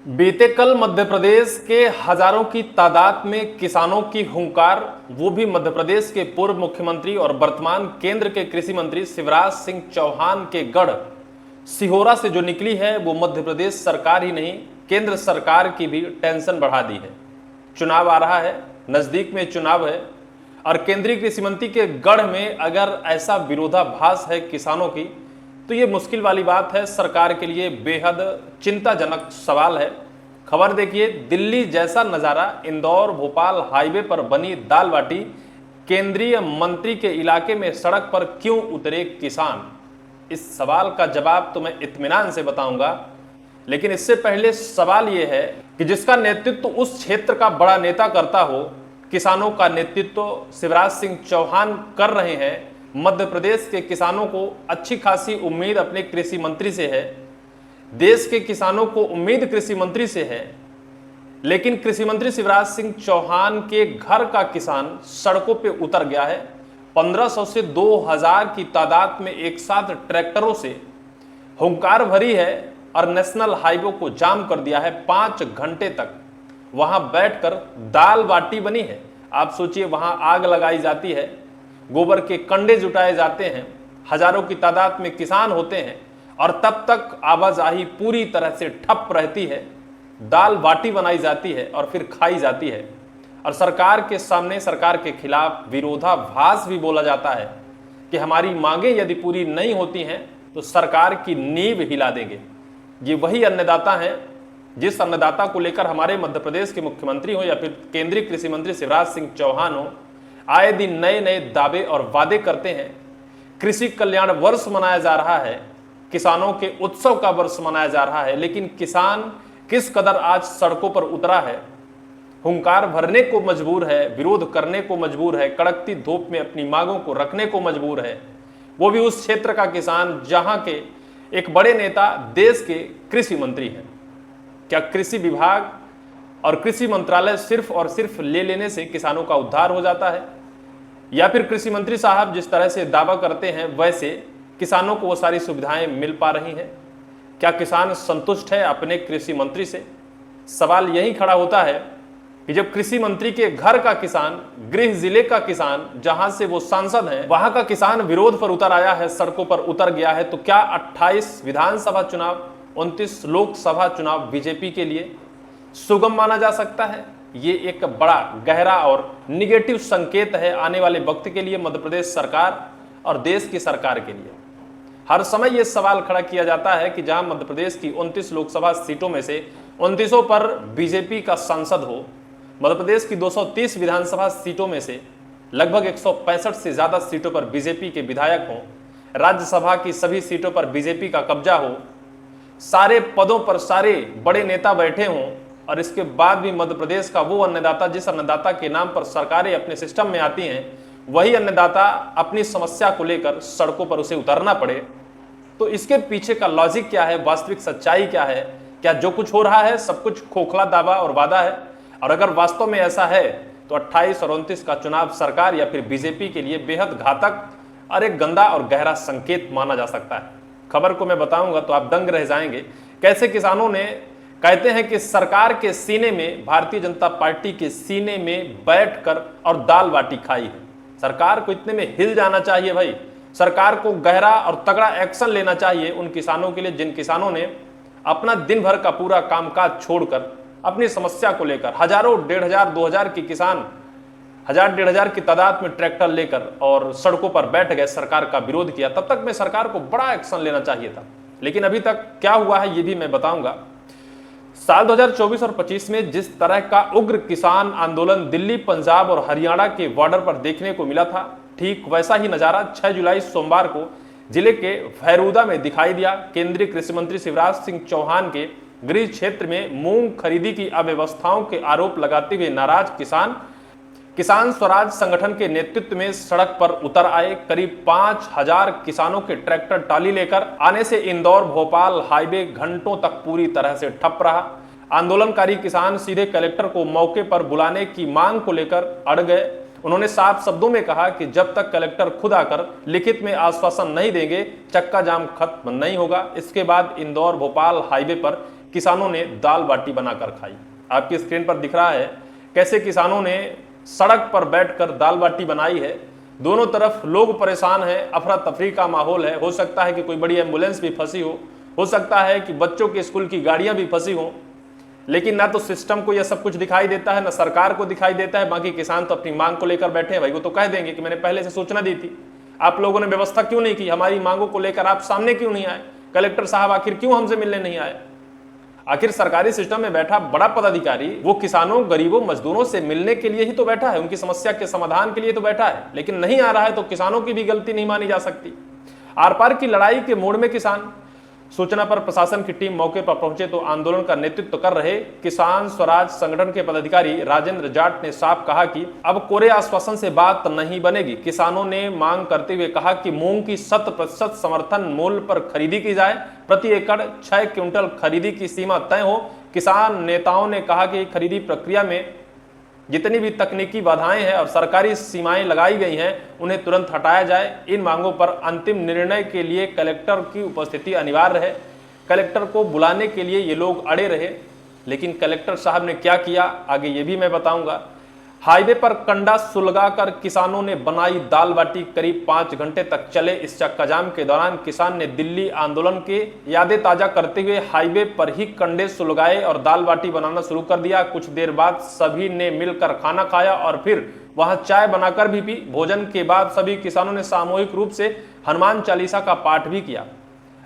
बीते कल मध्य प्रदेश के हजारों की तादाद में किसानों की हुंकार, वो भी मध्य प्रदेश के पूर्व मुख्यमंत्री और वर्तमान केंद्र के कृषि मंत्री शिवराज सिंह चौहान के गढ़ सिहोरा से जो निकली है, वो मध्य प्रदेश सरकार ही नहीं, केंद्र सरकार की भी टेंशन बढ़ा दी है। चुनाव आ रहा है, नजदीक में चुनाव है और केंद्रीय कृषि मंत्री के गढ़ में अगर ऐसा विरोधाभास है किसानों की, तो ये मुश्किल वाली बात है, सरकार के लिए बेहद चिंताजनक सवाल है। खबर देखिए, दिल्ली जैसा नज़ारा, इंदौर भोपाल हाईवे पर बनी दाल बाटी, केंद्रीय मंत्री के इलाके में सड़क पर क्यों उतरे किसान? इस सवाल का जवाब तो मैं इत्मीनान से बताऊंगा, लेकिन इससे पहले सवाल यह है कि जिसका नेतृत्व उस क्षेत्र का बड़ा नेता करता हो, किसानों का नेतृत्व शिवराज सिंह चौहान कर रहे हैं। मध्य प्रदेश के किसानों को अच्छी खासी उम्मीद अपने कृषि मंत्री से है, देश के किसानों को उम्मीद कृषि मंत्री से है, लेकिन कृषि मंत्री शिवराज सिंह चौहान के घर का किसान सड़कों पे उतर गया है। 1500 से 2000 की तादाद में एक साथ ट्रैक्टरों से हुंकार भरी है और नेशनल हाईवे को जाम कर दिया है। 5 घंटे तक वहां बैठकर दाल बाटी बनी है। आप सोचिए, वहां आग लगाई जाती है, गोबर के कंडे जुटाए जाते हैं, हजारों की तादाद में किसान होते हैं और तब तक आवाजाही पूरी तरह से ठप रहती है। दाल बाटी बनाई जाती है और फिर खाई जाती है और सरकार के सामने, सरकार के खिलाफ विरोधाभास भी बोला जाता है कि हमारी मांगें यदि पूरी नहीं होती हैं तो सरकार की नींव हिला देंगे। ये वही अन्नदाता हैं जिस अन्नदाता को लेकर हमारे मध्य प्रदेश के मुख्यमंत्री हो या फिर केंद्रीय कृषि मंत्री शिवराज सिंह चौहान हो, आए दिन नए नए दावे और वादे करते हैं। कृषि कल्याण वर्ष मनाया जा रहा है, किसानों के उत्सव का वर्ष मनाया जा रहा है, लेकिन किसान किस कदर आज सड़कों पर उतरा है, हुंकार भरने को मजबूर है, विरोध करने को मजबूर है, कड़कती धूप में अपनी मांगों को रखने को मजबूर है। वो भी उस क्षेत्र का किसान जहां के एक बड़े नेता देश के कृषि मंत्री हैं। क्या कृषि विभाग और कृषि मंत्रालय सिर्फ और सिर्फ ले लेने से किसानों का उद्धार हो जाता है, या फिर कृषि मंत्री साहब जिस तरह से दावा करते हैं वैसे किसानों को वो सारी सुविधाएं मिल पा रही हैं? क्या किसान संतुष्ट है अपने कृषि मंत्री से? सवाल यही खड़ा होता है कि जब कृषि मंत्री के घर का किसान, गृह जिले का किसान, जहां से वो सांसद हैं, वहां का किसान विरोध पर उतर आया है, सड़कों पर उतर गया है, तो क्या 28 विधानसभा चुनाव, 29 लोकसभा चुनाव बीजेपी के लिए सुगम माना जा सकता है? ये एक बड़ा गहरा और निगेटिव संकेत है आने वाले वक्त के लिए, मध्य प्रदेश सरकार और देश की सरकार के लिए। हर समय यह सवाल खड़ा किया जाता है कि जहां मध्य प्रदेश की 29 लोकसभा सीटों में से 29 पर बीजेपी का सांसद हो, मध्य प्रदेश की 230 विधानसभा सीटों में से लगभग 165 से ज्यादा सीटों पर बीजेपी के विधायक हों, राज्यसभा की सभी सीटों पर बीजेपी का कब्जा हो, सारे पदों पर सारे बड़े नेता बैठे हों, और इसके बाद भी मध्य प्रदेश का वो अन्नदाता, जिस अन्नदाता के नाम पर सरकारें अपने सिस्टम में आती हैं, वही अन्नदाता अपनी समस्या को लेकर सड़कों पर उसे उतरना पड़े, तो इसके पीछे का लॉजिक क्या है, वास्तविक सच्चाई क्या है? क्या जो कुछ हो रहा है सब कुछ खोखला दावा और वादा है? और अगर वास्तव में ऐसा है तो 28 और 29 का चुनाव सरकार या फिर बीजेपी के लिए बेहद घातक और एक गंदा और गहरा संकेत माना जा सकता है। खबर को मैं बताऊंगा तो आप दंग रह जाएंगे। कैसे किसानों ने कहते हैं कि सरकार के सीने में, भारतीय जनता पार्टी के सीने में बैठकर और दाल बाटी खाई है। सरकार को इतने में हिल जाना चाहिए भाई। सरकार को गहरा और तगड़ा एक्शन लेना चाहिए उन किसानों के लिए जिन किसानों ने अपना दिन भर का पूरा कामकाज छोड़कर अपनी समस्या को लेकर, हजारों, 1500, 2000 के किसान 1000-1500 की तादाद में ट्रैक्टर लेकर और सड़कों पर बैठ गए, सरकार का विरोध किया। तब तक में सरकार को बड़ा एक्शन लेना चाहिए था, लेकिन अभी तक क्या हुआ है ये भी मैं बताऊंगा। साल 2024 और 25 में जिस तरह का उग्र किसान आंदोलन दिल्ली, पंजाब और हरियाणा के बॉर्डर पर देखने को मिला था, ठीक वैसा ही नजारा 6 जुलाई सोमवार को जिले के भैरूदा में दिखाई दिया। केंद्रीय कृषि मंत्री शिवराज सिंह चौहान के गृह क्षेत्र में मूंग खरीदी की अव्यवस्थाओं के आरोप लगाते हुए नाराज किसान स्वराज संगठन के नेतृत्व में सड़क पर उतर आए। करीब 5000 किसानों के ट्रैक्टर टाली लेकर आने से इंदौर भोपाल हाईवे घंटों तक पूरी तरह से ठप रहा। आंदोलनकारी किसान सीधे कलेक्टर को मौके पर बुलाने की मांग को लेकर अड़ गए। उन्होंने साफ शब्दों में कहा कि जब तक कलेक्टर खुद आकर लिखित में आश्वासन नहीं देंगे, चक्का जाम खत्म नहीं होगा। इसके बाद इंदौर भोपाल हाईवे पर किसानों ने दाल बाटी बनाकर खाई। आपकी स्क्रीन पर दिख रहा है कैसे किसानों ने सड़क पर बैठकर दाल बाटी बनाई है। दोनों तरफ लोग परेशान हैं, अफरा तफरी का माहौल है। हो सकता है कि कोई बड़ी एम्बुलेंस भी फंसी हो सकता है कि बच्चों के स्कूल की गाड़ियां भी फंसी हों, लेकिन ना तो सिस्टम को यह सब कुछ दिखाई देता है, ना सरकार को दिखाई देता है। बाकी किसान तो अपनी मांग को लेकर बैठे हैं भाई, वो तो कह देंगे कि मैंने पहले से सूचना दी थी, आप लोगों ने व्यवस्था क्यों नहीं की, हमारी मांगों को लेकर आप सामने क्यों नहीं आए, कलेक्टर साहब आखिर क्यों हमसे मिलने नहीं आए। आखिर सरकारी सिस्टम में बैठा बड़ा पदाधिकारी वो किसानों, गरीबों, मजदूरों से मिलने के लिए ही तो बैठा है, उनकी समस्या के समाधान के लिए तो बैठा है, लेकिन नहीं आ रहा है तो किसानों की भी गलती नहीं मानी जा सकती। आर पार की लड़ाई के मोड़ में किसान। सूचना पर प्रशासन की टीम मौके पर पहुंचे तो आंदोलन का नेतृत्व कर रहे किसान स्वराज संगठन के पदाधिकारी राजेंद्र जाट ने साफ कहा कि अब कोरे आश्वासन से बात नहीं बनेगी। किसानों ने मांग करते हुए कहा कि मूंग की 100% समर्थन मूल्य पर खरीदी की जाए, प्रति एकड़ 6 क्विंटल खरीदी की सीमा तय हो। किसान नेताओं ने कहा कि खरीदी प्रक्रिया में जितनी भी तकनीकी बाधाएं हैं और सरकारी सीमाएं लगाई गई हैं उन्हें तुरंत हटाया जाए। इन मांगों पर अंतिम निर्णय के लिए कलेक्टर की उपस्थिति अनिवार्य है। कलेक्टर को बुलाने के लिए ये लोग अड़े रहे, लेकिन कलेक्टर साहब ने क्या किया आगे ये भी मैं बताऊंगा। हाईवे पर कंडा सुलगाकर किसानों ने बनाई दाल बाटी। करीब 5 घंटे तक चले इस चक्काजाम के दौरान किसान ने दिल्ली आंदोलन के यादें ताजा करते हुए हाईवे पर ही कंडे सुलगाए और दाल बाटी बनाना शुरू कर दिया। कुछ देर बाद सभी ने मिलकर खाना खाया और फिर वहां चाय बनाकर भी पी। भोजन के बाद सभी किसानों ने सामूहिक रूप से हनुमान चालीसा का पाठ भी किया।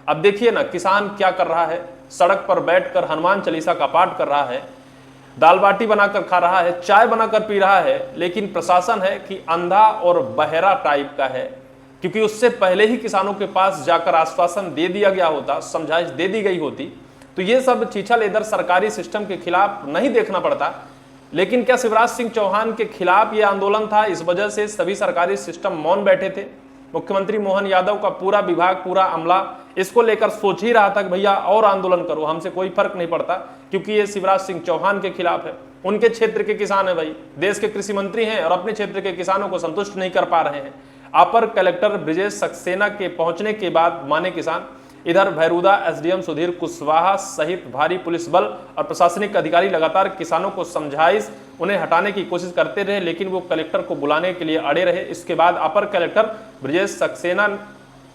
अब देखिए ना किसान क्या कर रहा है, सड़क पर बैठकर हनुमान चालीसा का पाठ कर रहा है, दाल बाटी बनाकर खा रहा है, चाय बनाकर पी रहा है, लेकिन प्रशासन है कि अंधा और बहरा टाइप का है, क्योंकि उससे पहले ही किसानों के पास जाकर आश्वासन दे दिया गया होता, समझाइश दे दी गई होती तो ये सब छीछल इधर सरकारी सिस्टम के खिलाफ नहीं देखना पड़ता। लेकिन क्या शिवराज सिंह चौहान के खिलाफ ये आंदोलन था, इस वजह से सभी सरकारी सिस्टम मौन बैठे थे। मुख्यमंत्री मोहन यादव का पूरा विभाग, पूरा अमला इसको लेकर सोच ही रहा था कि भैया और आंदोलन करो, हमसे कोई फर्क नहीं पड़ता, क्योंकि ये शिवराज सिंह चौहान के खिलाफ है। उनके क्षेत्र के किसान है भाई, देश के कृषि मंत्री हैं और अपने क्षेत्र के किसानों को संतुष्ट नहीं कर पा रहे हैं। अपर कलेक्टर ब्रिजेश सक्सेना के पहुंचने के बाद माने किसान। इधर भैरूदा एसडीएम सुधीर कुशवाहा सहित भारी पुलिस बल और प्रशासनिक अधिकारी लगातार किसानों को समझाइश, उन्हें हटाने की कोशिश करते रहे, लेकिन वो कलेक्टर को बुलाने के लिए अड़े रहे। इसके बाद अपर कलेक्टर ब्रिजेश सक्सेना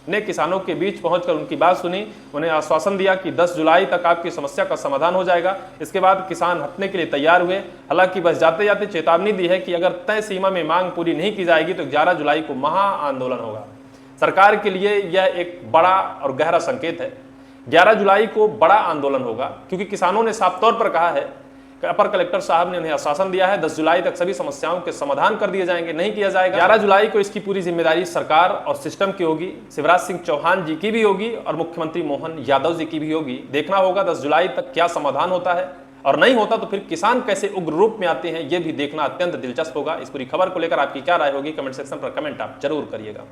ने किसानों के बीच पहुंचकर उनकी बात सुनी, उन्हें आश्वासन दिया कि 10 जुलाई तक आपकी समस्या का समाधान हो जाएगा। इसके बाद किसान हटने के लिए तैयार हुए। हालांकि बस जाते जाते चेतावनी दी है कि अगर तय सीमा में मांग पूरी नहीं की जाएगी तो 11 जुलाई को महा आंदोलन होगा। सरकार के लिए यह एक बड़ा और गहरा संकेत है। 11 जुलाई को बड़ा आंदोलन होगा, क्योंकि किसानों ने साफ तौर पर कहा है कि अपर कलेक्टर साहब ने उन्हें आश्वासन दिया है 10 जुलाई तक सभी समस्याओं के समाधान कर दिए जाएंगे, नहीं किया जाएगा। 11 जुलाई को इसकी पूरी जिम्मेदारी सरकार और सिस्टम की होगी, शिवराज सिंह चौहान जी की भी होगी और मुख्यमंत्री मोहन यादव जी की भी होगी। देखना होगा 10 जुलाई तक क्या समाधान होता है, और नहीं होता तो फिर किसान कैसे उग्र रूप में आते हैं, यह भी देखना अत्यंत दिलचस्प होगा। इस पूरी खबर को लेकर आपकी क्या राय होगी, कमेंट सेक्शन पर कमेंट आप जरूर करिएगा।